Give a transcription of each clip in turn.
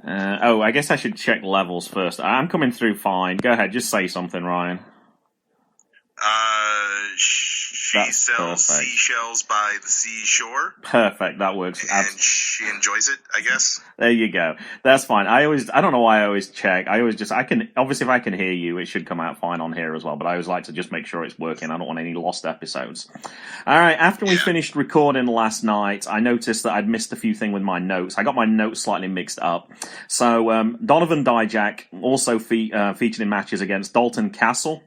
I guess I should check levels first. I'm coming through fine. Go ahead, just say something, Ryan. She sells seashells by the seashore. Perfect, that works. And she enjoys it, I guess. There you go. That's fine. I don't know why I always check. Obviously if I can hear you, it should come out fine on here as well, but I always like to just make sure it's working. I don't want any lost episodes. Alright, after we finished recording last night, I noticed that I'd missed a few things with my notes. I got my notes slightly mixed up. So, Donovan Dijak also featured in matches against Dalton Castle,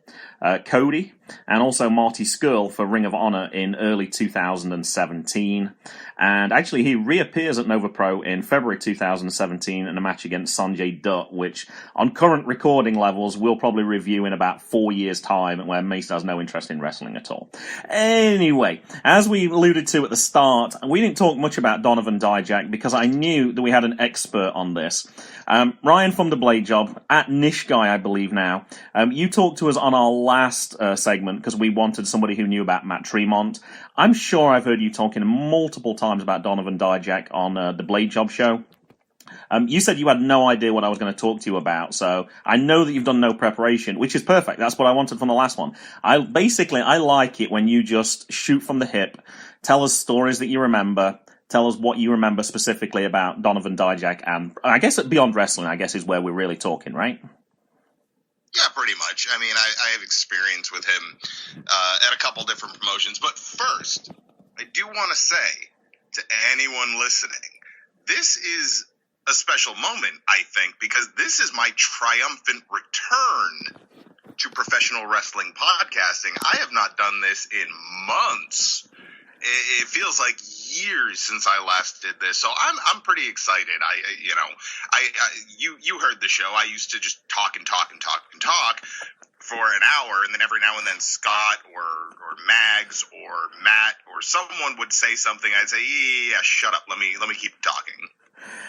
Cody, and also Marty Scurll for Ring of Honor in early 2017. And actually, he reappears at Nova Pro in February 2017 in a match against Sanjay Dutt, which, on current recording levels, we'll probably review in about 4 years' time, where Mace has no interest in wrestling at all. Anyway, as we alluded to at the start, we didn't talk much about Donovan Dijak because I knew that we had an expert on this. Ryan from The Blade Job, at Niche Guy, I believe now, you talked to us on our last segment because we wanted somebody who knew about Matt Tremont. I'm sure I've heard you talking multiple times about Donovan Dijak on The Blade Job show. You said you had no idea what I was going to talk to you about, so I know that you've done no preparation, which is perfect. That's what I wanted from the last one. I like it when you just shoot from the hip, tell us stories that you remember, tell us what you remember specifically about Donovan Dijak, and I guess Beyond Wrestling, I guess, is where we're really talking, right? Yeah, pretty much. I mean, I have experience with him at a couple different promotions. But first, I do want to say to anyone listening, this is a special moment, I think, because this is my triumphant return to professional wrestling podcasting. I have not done this in months. It feels like years since I last did this, so I'm pretty excited. You heard the show. I used to just talk for an hour, and then every now and then Scott or Mags or Matt or someone would say something. I'd say, yeah, shut up. Let me keep talking.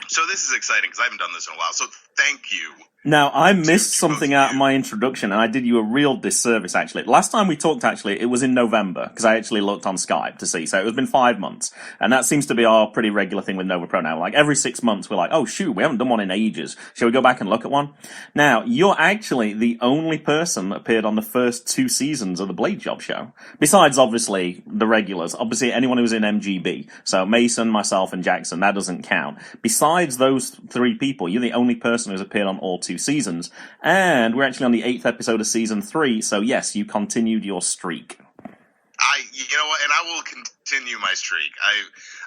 So this is exciting because I haven't done this in a while. So thank you. Now, I missed something out of my introduction, and I did you a real disservice, actually. Last time we talked, actually, it was in November, because I actually looked on Skype to see, so it has been 5 months. And that seems to be our pretty regular thing with Nova Pro now. Like, every 6 months, we're like, oh, shoot, we haven't done one in ages. Shall we go back and look at one? Now, you're actually the only person that appeared on the first 2 seasons of the Blade Job show. Besides, obviously, the regulars. Obviously, anyone who was in MGB. So, Mason, myself, and Jackson, that doesn't count. Besides those 3 people, you're the only person who's appeared on all 2 seasons, and we're actually on the 8th episode of season 3, so yes, you continued your streak. You know what, and I will continue my streak.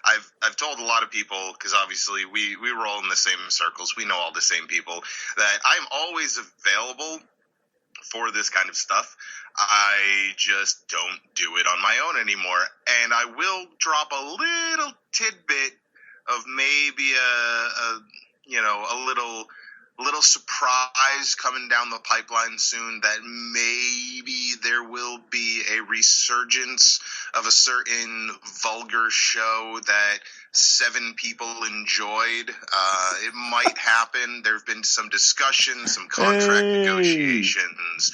I've told a lot of people, because obviously we roll in the same circles, we know all the same people, that I'm always available for this kind of stuff. I just don't do it on my own anymore, and I will drop a little tidbit of maybe a little surprise coming down the pipeline soon, that maybe there will be a resurgence of a certain vulgar show that 7 people enjoyed. It might happen. There have been some discussions, some contract negotiations.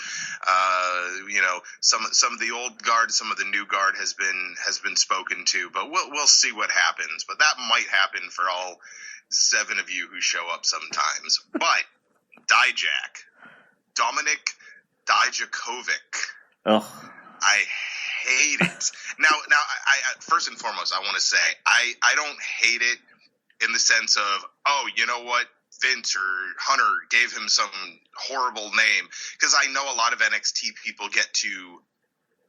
Some of the old guard, some of the new guard has been spoken to, but we'll see what happens. But that might happen for all 7 of you who show up sometimes. But Dijak, Dominic Dijakovic. Ugh. I hate it. Now, I first and foremost, I want to say I don't hate it in the sense of, oh, you know what, Vince or Hunter gave him some horrible name, because I know a lot of NXT people get to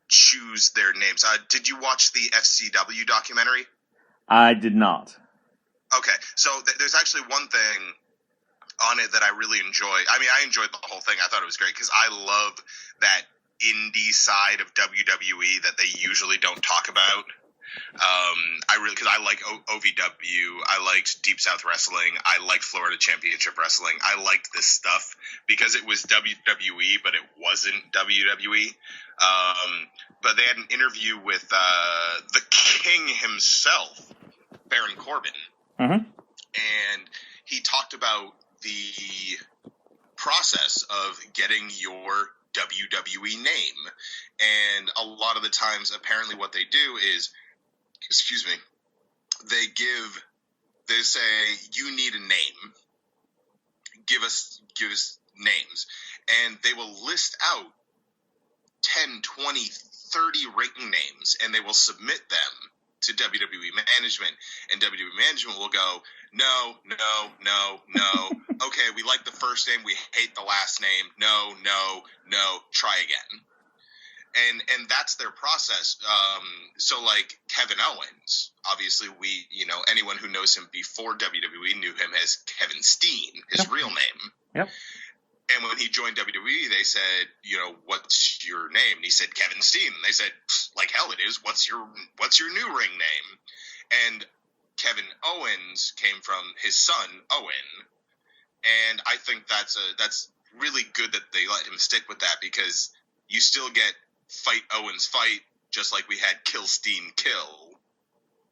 choose their names. Did you watch the FCW documentary? I did not. Okay, so there's actually one thing on it that I really enjoy. I mean, I enjoyed the whole thing. I thought it was great because I love that indie side of WWE that they usually don't talk about. Because I like OVW, I liked Deep South Wrestling, I liked Florida Championship Wrestling, I liked this stuff because it was WWE, but it wasn't WWE. But they had an interview with the King himself, Baron Corbin. Mm-hmm. And he talked about the process of getting your WWE name. And a lot of the times, apparently what they do is, they say, you need a name. us names, and they will list out 10, 20, 30 ring names, and they will submit them to WWE management, and WWE management will go, no, no, no, no. Okay, we like the first name, we hate the last name. No, no, no. Try again. And that's their process. So like Kevin Owens, obviously anyone who knows him before WWE knew him as Kevin Steen, his real name. Yep. And when he joined WWE, they said, what's your name? And he said, Kevin Steen. And they said, like hell it is. What's your new ring name? And Kevin Owens came from his son, Owen. And I think that's really good that they let him stick with that, because you still get Fight Owens Fight, just like we had Kill Steen Kill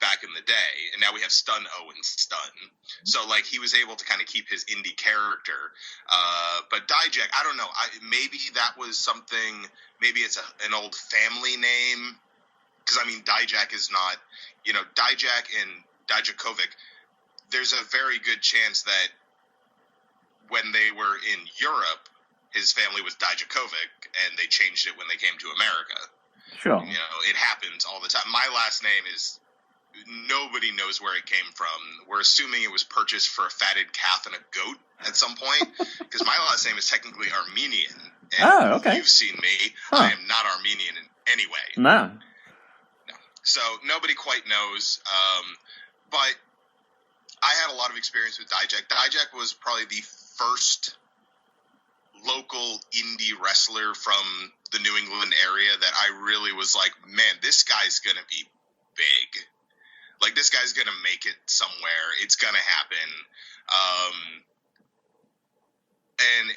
back in the day, and now we have Stun Owens Stun. So like he was able to kind of keep his indie character. But Dijak, I don't know. Maybe that was something. Maybe it's an old family name, because I mean Dijak is not. Dijak and Dijakovic. There's a very good chance that when they were in Europe, his family was Dijakovic, and they changed it when they came to America. Sure. It happens all the time. My last name is, nobody knows where it came from. We're assuming it was purchased for a fatted calf and a goat at some point, because my last name is technically Armenian. And okay. You've seen me. Huh. I am not Armenian in any way. No. So nobody quite knows. But I had a lot of experience with Dijak. Dijak was probably the first local indie wrestler from the New England area that I really was like, man, this guy's going to be big. Like, this guy's going to make it somewhere. It's going to happen.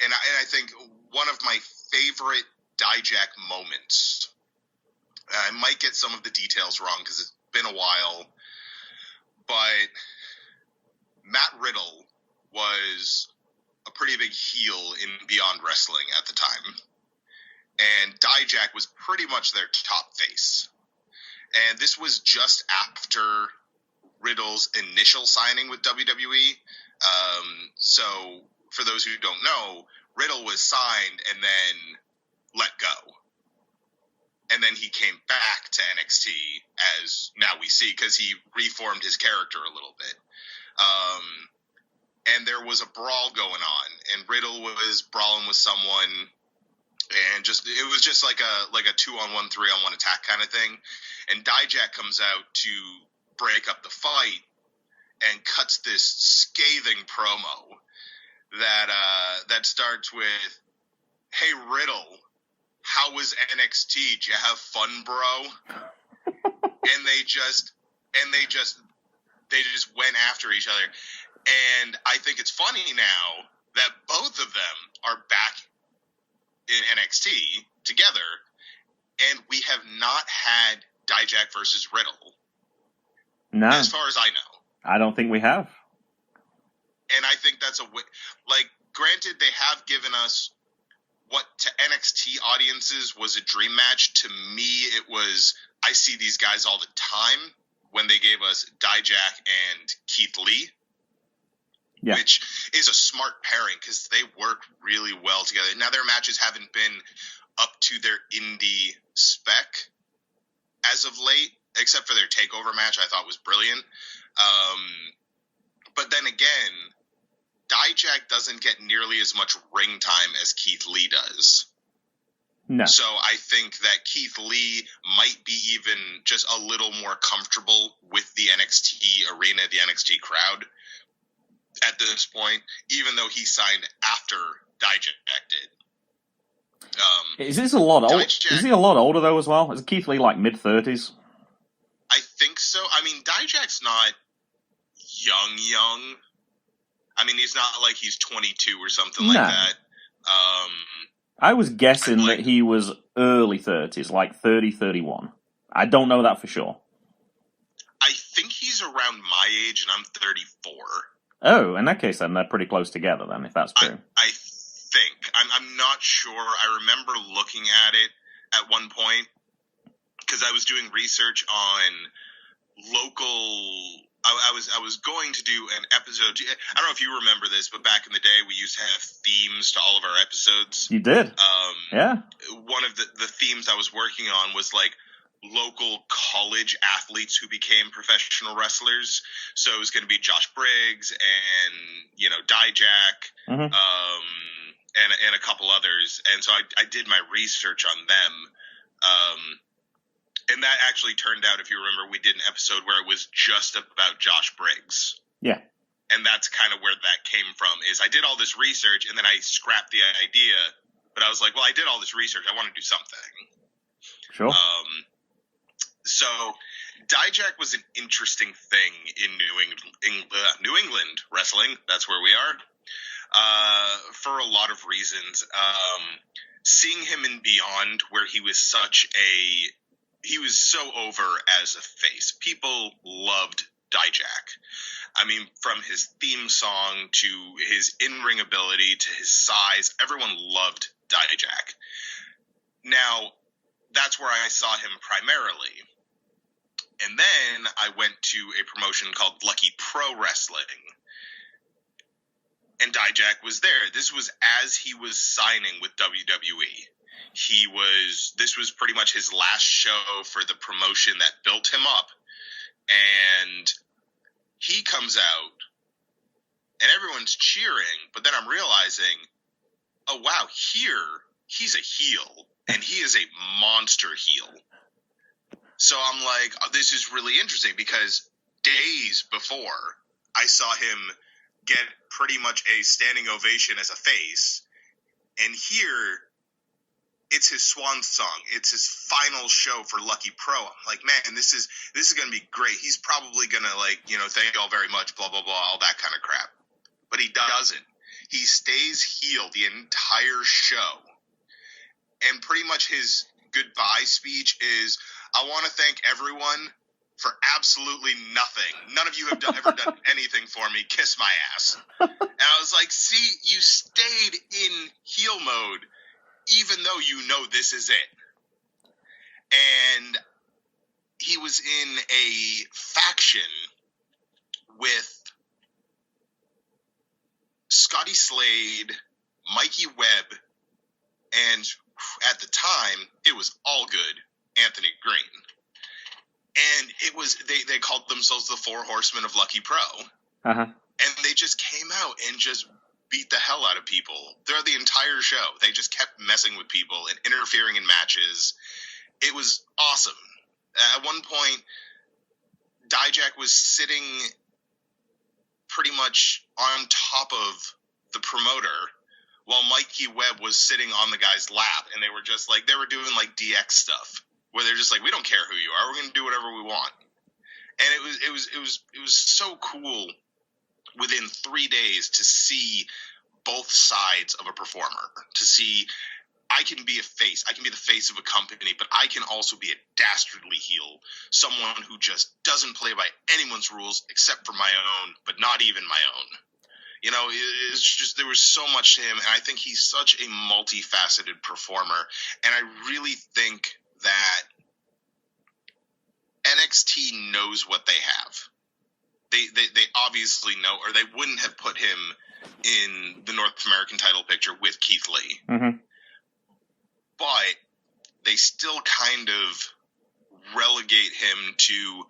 And I think one of my favorite Dijak moments, I might get some of the details wrong because it's been a while, but Matt Riddle was a pretty big heel in Beyond Wrestling at the time. And Dijak was pretty much their top face. And this was just after Riddle's initial signing with WWE. So for those who don't know, Riddle was signed and then let go. And then he came back to NXT, as now we see, because he reformed his character a little bit. And there was a brawl going on, and Riddle was brawling with someone, and it was just like a 2-on-1, 3-on-1 attack kind of thing. And Dijak comes out to break up the fight and cuts this scathing promo that starts with, "Hey Riddle, how was NXT? Did you have fun, bro?" And they just went after each other. And I think it's funny now that both of them are back in NXT together, and we have not had Dijak versus Riddle. No. As far as I know. I don't think we have. And I think that's granted, they have given us what to NXT audiences was a dream match. To me, it was, I see these guys all the time, when they gave us Dijak and Keith Lee. Yeah. Which is a smart pairing because they work really well together. Now, their matches haven't been up to their indie spec as of late, except for their TakeOver match I thought was brilliant. But then again, Dijak doesn't get nearly as much ring time as Keith Lee does. No. So I think that Keith Lee might be even just a little more comfortable with the NXT arena, the NXT crowd at this point, even though he signed after Dijak did. Is this a lot old? Is he a lot older though as well? Is Keith Lee like mid-30s? I think so. I mean, Dijak's not young. I mean, he's not like he's 22 or something like that. I was guessing that he was early 30s, like 30, 31. I don't know that for sure. I think he's around my age, and I'm 34. Oh, in that case, then they're pretty close together, then, if that's true. I think. I'm not sure. I remember looking at it at one point, because I was doing research on local I was going to do an episode. I don't know if you remember this, but back in the day, we used to have themes to all of our episodes. You did? Yeah. One of the themes I was working on was like local college athletes who became professional wrestlers. So it was going to be Josh Briggs and, Dijak, Mm-hmm. and a couple others. And so I did my research on them. And that actually turned out, if you remember, we did an episode where it was just about Josh Briggs. Yeah. And that's kind of where that came from, is I did all this research and then I scrapped the idea, but I was like, well, I did all this research. I want to do something. Sure. So Dijak was an interesting thing in New England wrestling. That's where we are. For a lot of reasons. Seeing him in Beyond, where he was so over as a face. People loved Dijak. I mean, from his theme song to his in-ring ability to his size, everyone loved Dijak. Now, that's where I saw him primarily. And then I went to a promotion called Lucky Pro Wrestling. And Dijak was there. This was as he was signing with WWE. This was pretty much his last show for the promotion that built him up. And he comes out and everyone's cheering, but then I'm realizing, oh wow, here he's a heel and he is a monster heel. So I'm like, oh, this is really interesting, because days before I saw him get pretty much a standing ovation as a face, and here it's his swan song. It's his final show for Lucky Pro. I'm like, man, this is going to be great. He's probably going to thank you all very much, blah, blah, blah, all that kind of crap. But he doesn't. He stays heel the entire show. And pretty much his goodbye speech is, I want to thank everyone for absolutely nothing. None of you have ever done anything for me. Kiss my ass. And I was like, see, you stayed in heel mode, even though you know this is it. And he was in a faction with Scotty Slade, Mikey Webb, and at the time, it was all good, Anthony Green. And it was, they called themselves the Four Horsemen of Lucky Pro. Uh-huh. And they just came out and just beat the hell out of people throughout the entire show. They just kept messing with people and interfering in matches. It was awesome. At one point, Dijak was sitting pretty much on top of the promoter while Mikey Webb was sitting on the guy's lap, and they were just like, they were doing like DX stuff where they're just like, we don't care who you are, we're going to do whatever we want. And it was so cool within 3 days to see both sides of a performer, to see I can be a face, I can be the face of a company, but I can also be a dastardly heel, someone who just doesn't play by anyone's rules except for my own, but not even my own. You know, it's just, there was so much to him, and I think he's such a multifaceted performer, and I really think that NXT knows what they have. They obviously know, or they wouldn't have put him in the North American title picture with Keith Lee. Mm-hmm. But they still kind of relegate him to,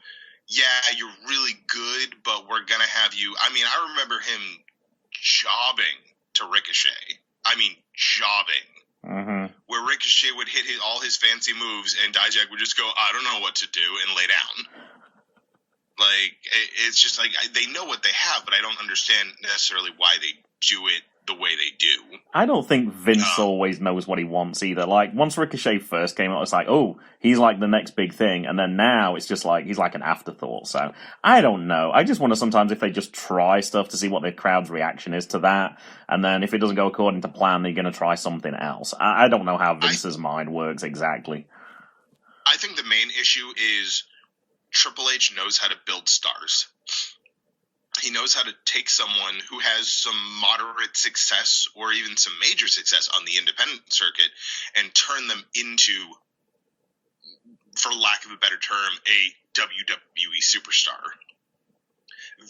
yeah, you're really good, but we're going to have you. I mean, I remember him jobbing to Ricochet. I mean, jobbing. Mm-hmm. Where Ricochet would hit all his fancy moves, and Dijak would just go, I don't know what to do, and lay down. Like, it's just like, they know what they have, but I don't understand necessarily why they do it the way they do. I don't think Vince always knows what he wants either. Like, once Ricochet first came out, it's like, oh, he's like the next big thing. And then now it's just like, he's like an afterthought. So, I don't know. I just wonder sometimes if they just try stuff to see what the crowd's reaction is to that. And then if it doesn't go according to plan, they're going to try something else. I don't know how Vince's mind works exactly. I think the main issue is Triple H knows how to build stars. He knows how to take someone who has some moderate success or even some major success on the independent circuit and turn them into, for lack of a better term, a WWE superstar.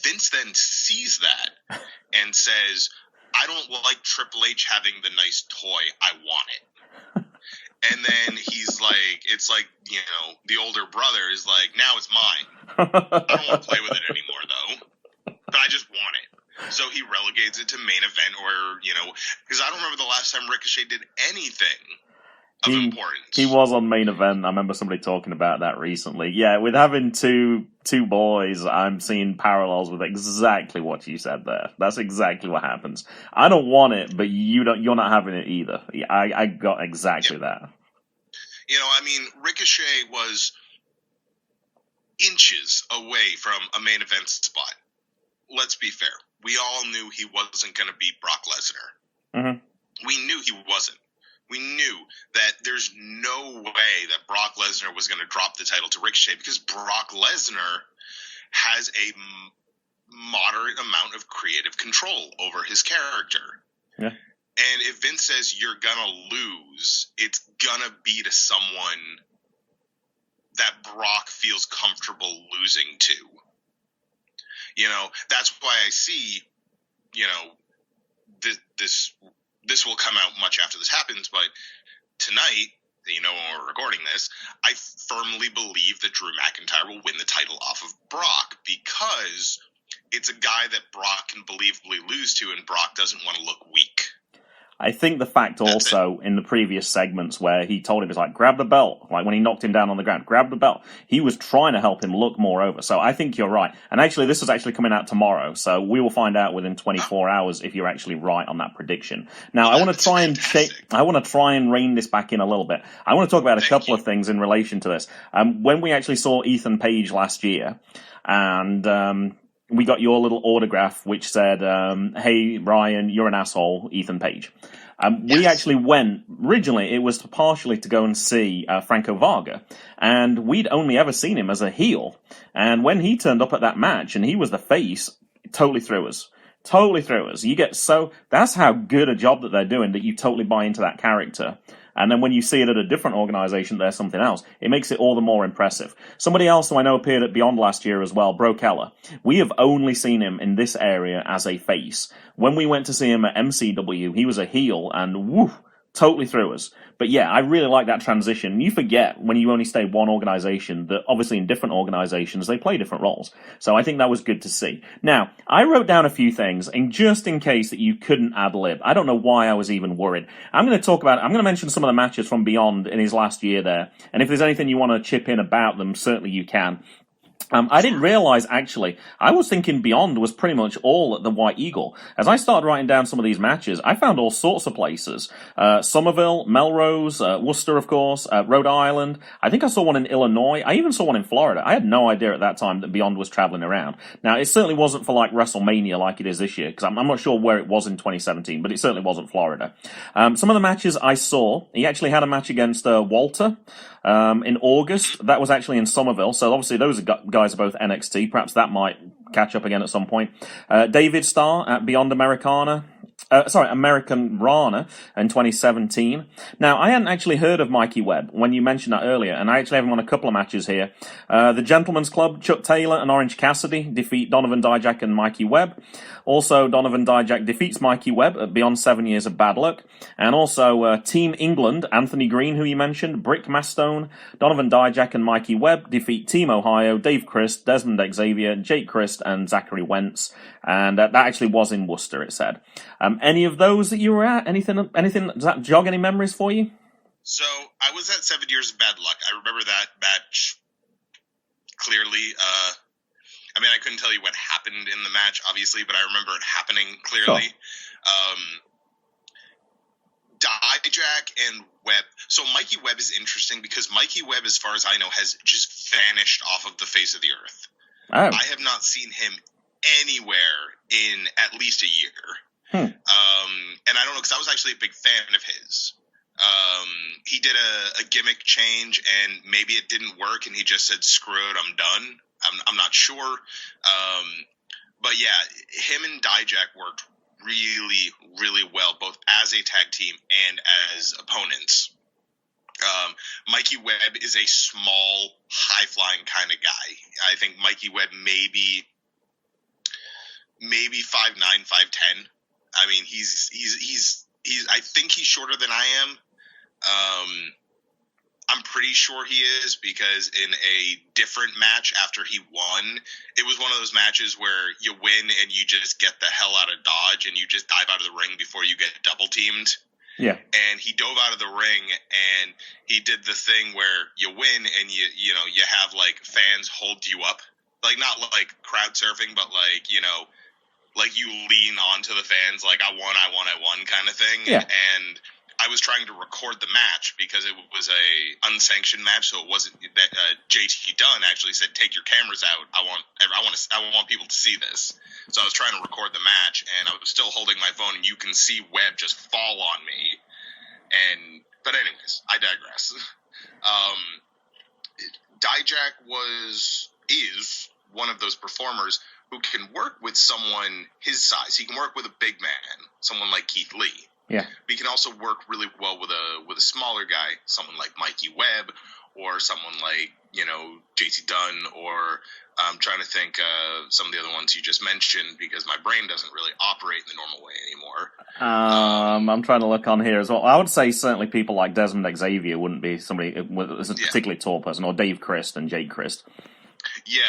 Vince then sees that and says, I don't like Triple H having the nice toy. I want it. And then he's like, it's like, the older brother is like, now it's mine. I don't want to play with it anymore, though. But I just want it. So he relegates it to main event or, because I don't remember the last time Ricochet did anything of importance. He was on main event. I remember somebody talking about that recently. Yeah, with having two boys, I'm seeing parallels with exactly what you said there. That's exactly what happens. I don't want it, but you're not having it either. I got exactly that. Ricochet was inches away from a main event spot. Let's be fair. We all knew he wasn't going to beat Brock Lesnar. Mm-hmm. We knew he wasn't. We knew that there's no way that Brock Lesnar was going to drop the title to Ricochet because Brock Lesnar has a moderate amount of creative control over his character. Yeah. And if Vince says you're going to lose, it's going to be to someone that Brock feels comfortable losing to. That's why I see, this will come out much after this happens, but tonight, when we're recording this, I firmly believe that Drew McIntyre will win the title off of Brock because it's a guy that Brock can believably lose to, and Brock doesn't want to look weak. I think the fact also in the previous segments where he told him, it's like, grab the belt, like when he knocked him down on the ground, grab the belt. He was trying to help him look more over. So I think you're right. And actually, this is actually coming out tomorrow. So we will find out within 24 hours if you're actually right on that prediction. Now, I want to try and rein this back in a little bit. I want to talk about a couple of things in relation to this. When we actually saw Ethan Page last year, and we got your little autograph which said, hey, Ryan, you're an asshole, Ethan Page. We actually went, originally, it was partially to go and see Franco Varga, and we'd only ever seen him as a heel. And when he turned up at that match, and he was the face, it totally threw us. Totally threw us. That's how good a job that they're doing, that you totally buy into that character. And then when you see it at a different organization, there's something else. It makes it all the more impressive. Somebody else who I know appeared at Beyond last year as well, Bro Keller. We have only seen him in this area as a face. When we went to see him at MCW, he was a heel, and woo, totally threw us. But yeah, I really like that transition. You forget when you only stay one organization that obviously in different organizations they play different roles. So I think that was good to see. Now, I wrote down a few things, and just in case that you couldn't ad-lib, I don't know why I was even worried. I'm going to mention some of the matches from Beyond in his last year there. And if there's anything you want to chip in about them, certainly you can. I didn't realize, actually, I was thinking Beyond was pretty much all at the White Eagle. As I started writing down some of these matches, I found all sorts of places. Somerville, Melrose, Worcester, of course, Rhode Island. I think I saw one in Illinois. I even saw one in Florida. I had no idea at that time that Beyond was traveling around. Now, it certainly wasn't for, like, WrestleMania like it is this year, because I'm not sure where it was in 2017, but it certainly wasn't Florida. Some of the matches I saw, he actually had a match against Walter in August. That was actually in Somerville, so obviously those guys are both NXT. Perhaps that might catch up again at some point. David Starr at Beyond Americana. American Rana in 2017. Now, I hadn't actually heard of Mikey Webb when you mentioned that earlier, and I actually have him on a couple of matches here. The Gentleman's Club, Chuck Taylor and Orange Cassidy defeat Donovan Dijak and Mikey Webb. Also, Donovan Dijak defeats Mikey Webb at Beyond 7 Years of Bad Luck. And also, Team England, Anthony Green, who you mentioned, Brick Mastone, Donovan Dijak and Mikey Webb defeat Team Ohio, Dave Christ, Desmond Xavier, Jake Christ, and Zachary Wentz. And that actually was in Worcester, it said. Any of those that you were at? Anything? Does that jog any memories for you? So I was at 7 Years of Bad Luck. I remember that match clearly. I couldn't tell you what happened in the match, obviously, but I remember it happening clearly. Sure. Dijak and Webb. So Mikey Webb is interesting because Mikey Webb, as far as I know, has just vanished off of the face of the earth. Oh. I have not seen him anywhere in at least a year. And I don't know, because I was actually a big fan of his. He did a gimmick change, and maybe it didn't work, and he just said, screw it, I'm done. I'm not sure. But yeah, him and Dijak worked really, really well, both as a tag team and as opponents. Mikey Webb is a small, high-flying kind of guy. I think Mikey Webb maybe maybe 5'9", 5'10". I mean, he's. I think he's shorter than I am. I'm pretty sure he is, because in a different match after he won, it was one of those matches where you win and you just get the hell out of Dodge and you just dive out of the ring before you get double teamed. Yeah. And he dove out of the ring and he did the thing where you win and you have like fans hold you up. Like, not like crowd surfing, but like, like you lean onto the fans like I won kind of thing. Yeah. And I was trying to record the match because it was a unsanctioned match, so it wasn't that JT Dunn actually said, "Take your cameras out. I want people to see this." So I was trying to record the match, and I was still holding my phone, and you can see Webb just fall on me. But anyways, I digress. Dijak is one of those performers who can work with someone his size. He can work with a big man, someone like Keith Lee. Yeah. But he can also work really well with a smaller guy, someone like Mikey Webb, or someone like, JT Dunn, or I'm trying to think some of the other ones you just mentioned, because my brain doesn't really operate in the normal way anymore. I'm trying to look on here as well. I would say certainly people like Desmond Xavier wouldn't be somebody as a particularly tall person, or Dave Christ and Jake Christ. Yeah,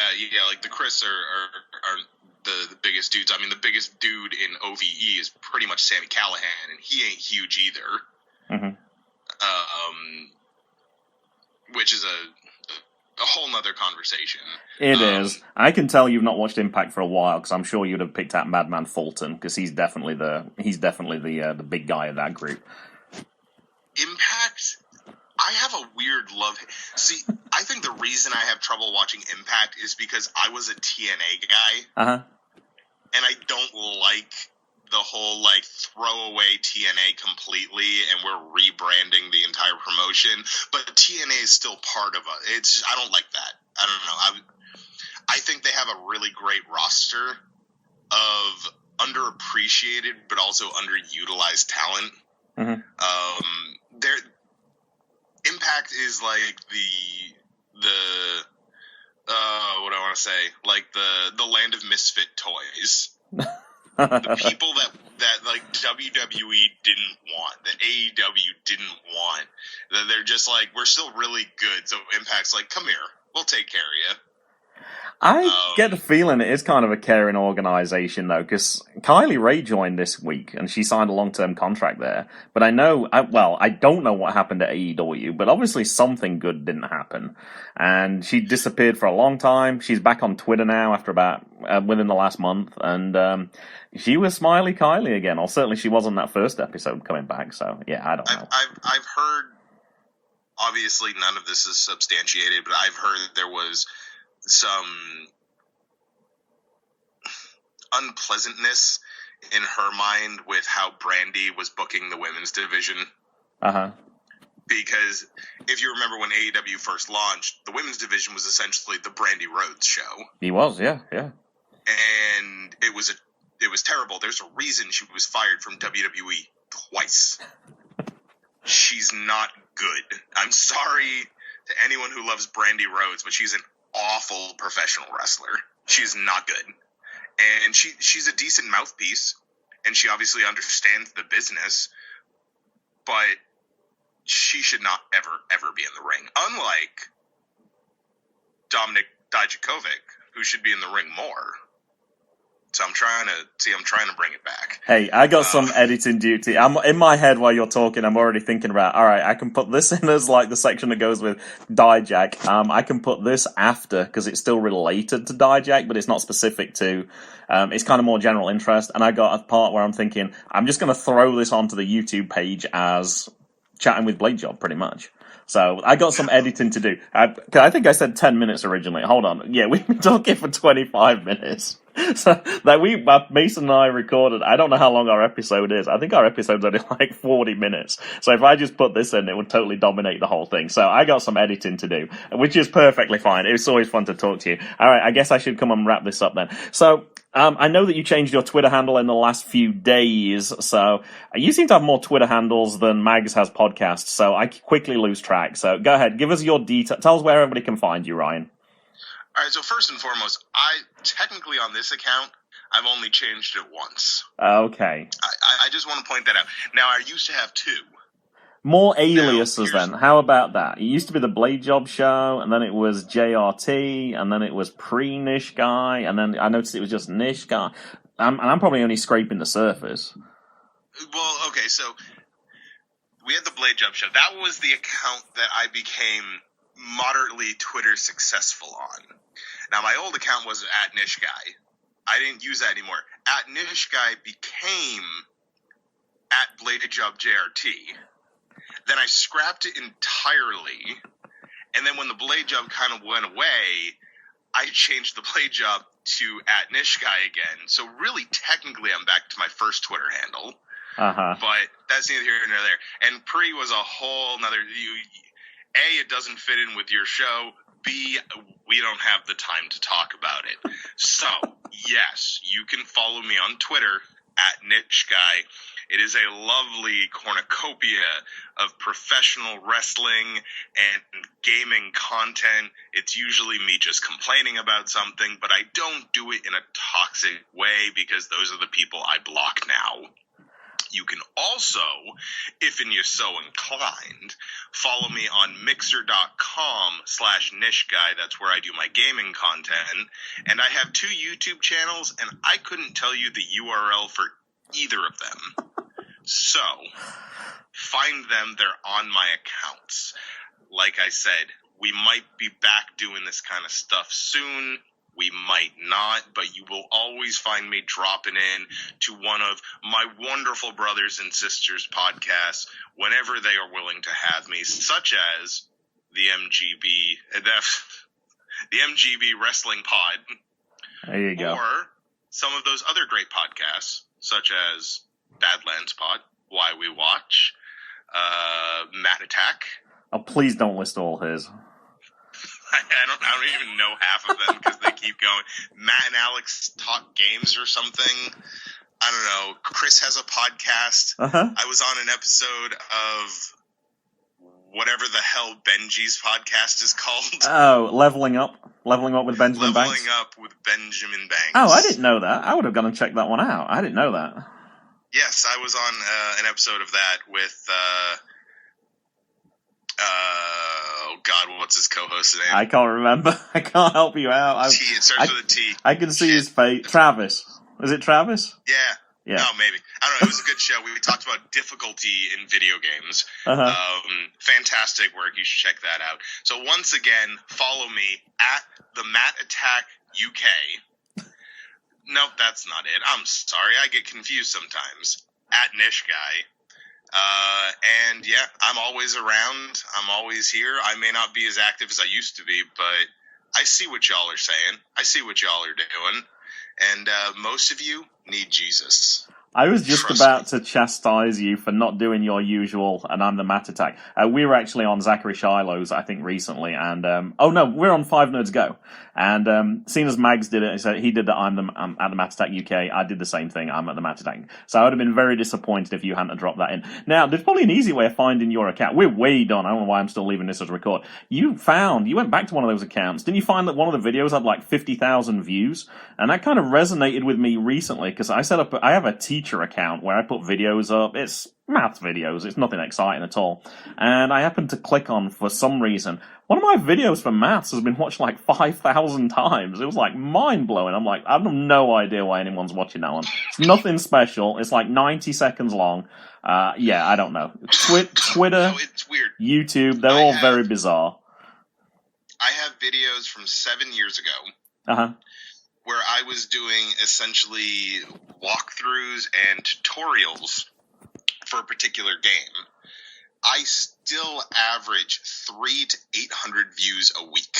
like the Chris are the biggest dudes. I mean, the biggest dude in OVE is pretty much Sami Callihan, and he ain't huge either. Mm-hmm. Which is a whole nother conversation. It is. I can tell you've not watched Impact for a while, because I'm sure you'd have picked out Madman Fulton, because he's definitely the big guy of that group. Impact, I have a weird love. See, I think the reason I have trouble watching Impact is because I was a TNA guy. Uh-huh. And I don't like the whole, like, throw away TNA completely and we're rebranding the entire promotion. But TNA is still part of it. It's just, I don't like that. I don't know. I think they have a really great roster of underappreciated but also underutilized talent. Mm-hmm. Impact is like the what do I want to say? Like the land of misfit toys. The people that like WWE didn't want, that AEW didn't want. That they're just like, we're still really good, so Impact's like, come here, we'll take care of you. I get the feeling it is kind of a caring organization, though, because Kylie Ray joined this week, and she signed a long-term contract there. But I don't know what happened at AEW, but obviously something good didn't happen. And she disappeared for a long time. She's back on Twitter now after about, within the last month, and she was Smiley Kylie again, or certainly she was on that first episode coming back, so, yeah, I don't know. I've heard, obviously none of this is substantiated, but I've heard there was some unpleasantness in her mind with how Brandy was booking the women's division. Uh-huh. Because if you remember when AEW first launched, the women's division was essentially the Brandy Rhodes show. He was, yeah. And it was terrible. There's a reason she was fired from WWE twice. She's not good. I'm sorry to anyone who loves Brandy Rhodes, but she's an awful professional wrestler. She's not good. And she's a decent mouthpiece, and she obviously understands the business, but she should not ever be in the ring. Unlike Dominic Dijakovic, who should be in the ring more. So I'm trying to bring it back. Hey, I got some editing duty. I'm in my head while you're talking. I'm already thinking about, all right, I can put this in as like the section that goes with Dijak. I can put this after because it's still related to Dijak, but it's not specific to. It's kind of more general interest. And I got a part where I'm thinking, I'm just going to throw this onto the YouTube page as chatting with Blade Job, pretty much. So I got some editing to do. I think I said 10 minutes originally. Hold on. Yeah, we've been talking for 25 minutes. So that Mason and I recorded. I don't know how long our episode is. I think our episode's only like 40 minutes. So if I just put this in, it would totally dominate the whole thing. So I got some editing to do, which is perfectly fine. It's always fun to talk to you. All right, I guess I should come and wrap this up then. So I know that you changed your Twitter handle in the last few days, so you seem to have more Twitter handles than Mags has podcasts, so I quickly lose track. So go ahead, give us your details. Tell us where everybody can find you, Ryan. All right, so first and foremost, technically on this account, I've only changed it once. Okay. I just want to point that out. Now, I used to have 2. More aliases then. How about that? It used to be the Blade Job Show, and then it was JRT, and then it was pre-Nish Guy, and then I noticed it was just Nish Guy. And I'm probably only scraping the surface. Well, okay, so we had the Blade Job Show. That was the account that I became moderately Twitter successful on. Now, my old account was at Nish Guy. I didn't use that anymore. At Nish Guy became at Blade Job JRT. Then I scrapped it entirely, and then when the Blade Job kind of went away, I changed the Blade Job to at Nish Guy again. So really, technically, I'm back to my first Twitter handle. But that's neither here nor there. And Pre was a whole nother. A, it doesn't fit in with your show. B, we don't have the time to talk about it. So, yes, you can follow me on Twitter at Niche Guy. It is a lovely cornucopia of professional wrestling and gaming content. It's usually me just complaining about something, but I don't do it in a toxic way because those are the people I block now. You can also, if you're so inclined, follow me on mixer.com/nishguy. That's where I do my gaming content. And I have 2 YouTube channels, and I couldn't tell you the URL for either of them. So, find them. They're on my accounts. Like I said, we might be back doing this kind of stuff soon. We might not, but you will always find me dropping in to one of my wonderful brothers and sisters podcasts whenever they are willing to have me, such as the MGB Wrestling Pod. There you go. Or some of those other great podcasts, such as Badlands Pod, Why We Watch, Matt Attack. Oh, please don't list all his. I don't even know half of them because they keep going. Matt and Alex talk games or something. I don't know. Chris has a podcast. I was on an episode of whatever the hell Benji's podcast is called. Oh, Leveling Up with Benjamin Banks. Leveling Up with Benjamin Banks. Oh, I didn't know that. I would have gone and checked that one out. I didn't know that. Yes, I was on an episode of that with. Oh God, what's his co-host's name? I can't remember. I can't help you out. It starts with a T. I can see his face. Travis. Is it Travis? Yeah. No, maybe. I don't know. It was a good show. We talked about difficulty in video games. Fantastic work. You should check that out. So once again, follow me at the Matt Attack UK. Nope, that's not it. I'm sorry. I get confused sometimes. At Nish Guy. And yeah, I'm always around. I'm always here. I may not be as active as I used to be, but I see what y'all are saying. I see what y'all are doing. And most of you need Jesus. I was just about to chastise you for not doing your usual, and I'm the Matt Attack. We were actually on Zachary Shiloh's, I think, recently, and we're on 5 Nerds Go. And seeing as Mags did it, he did that. I'm at the Matt Attack UK. I did the same thing. I'm at the Matt Attack. So I would have been very disappointed if you hadn't dropped that in. Now, there's probably an easy way of finding your account. We're way done. I don't know why I'm still leaving this as a record. You went back to one of those accounts. Didn't you find that one of the videos had like 50,000 views? And that kind of resonated with me recently because I have a teacher account where I put videos up. It's math videos. It's nothing exciting at all. And I happened to click on, for some reason, one of my videos for maths has been watched like 5,000 times. It was like mind-blowing. I'm like, I have no idea why anyone's watching that one. It's nothing special. It's like 90 seconds long. Yeah, I don't know. Twitter, No, it's weird. YouTube, they're all very bizarre. I have videos from 7 years ago where I was doing essentially walkthroughs and tutorials for a particular game. I still average 300 to 800 views a week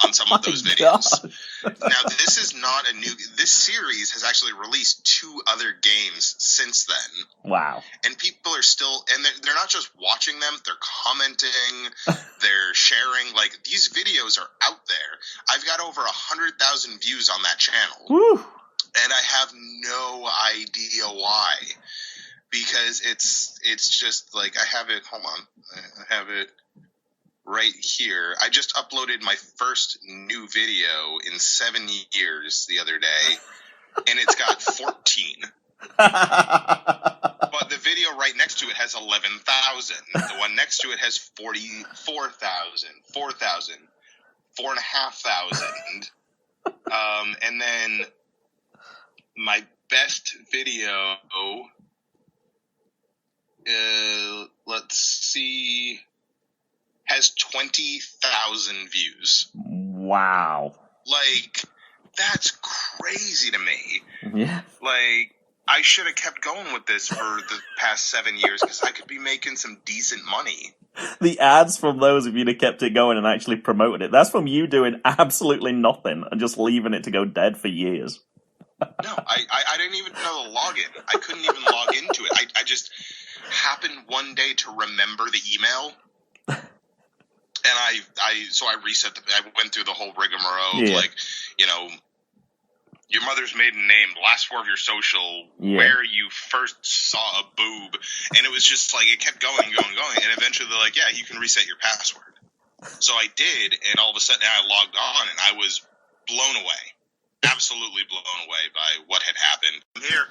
on some of those videos. Now, this is not a new... This series has actually released 2 other games since then. Wow. And people are still... And they're not just watching them, they're commenting, they're sharing. Like, these videos are out there. I've got over 100,000 views on that channel. Woo. And I have no idea why. Because it's just like, I have it, hold on, I have it right here. I just uploaded my first new video in 7 years the other day. and it's got 14. But the video right next to it has 11,000. The one next to it has 44,000, 4,000, 4,500. And then my best video, let's see, has 20,000 views. Wow. Like, that's crazy to me. Yeah. Like, I should have kept going with this for the past 7 years because I could be making some decent money. The ads from those, if you'd have kept it going and actually promoted it, that's from you doing absolutely nothing and just leaving it to go dead for years. No, I didn't even know the login. I couldn't even log into it. I just happened one day to remember the email. And I reset I went through the whole rigmarole of like, you know, your mother's maiden name, the last four of your social, where you first saw a boob. And it was just like, it kept going and going and going. And eventually they're like, yeah, you can reset your password. So I did. And all of a sudden I logged on and I was blown away. Absolutely blown away by what had happened. I'm here.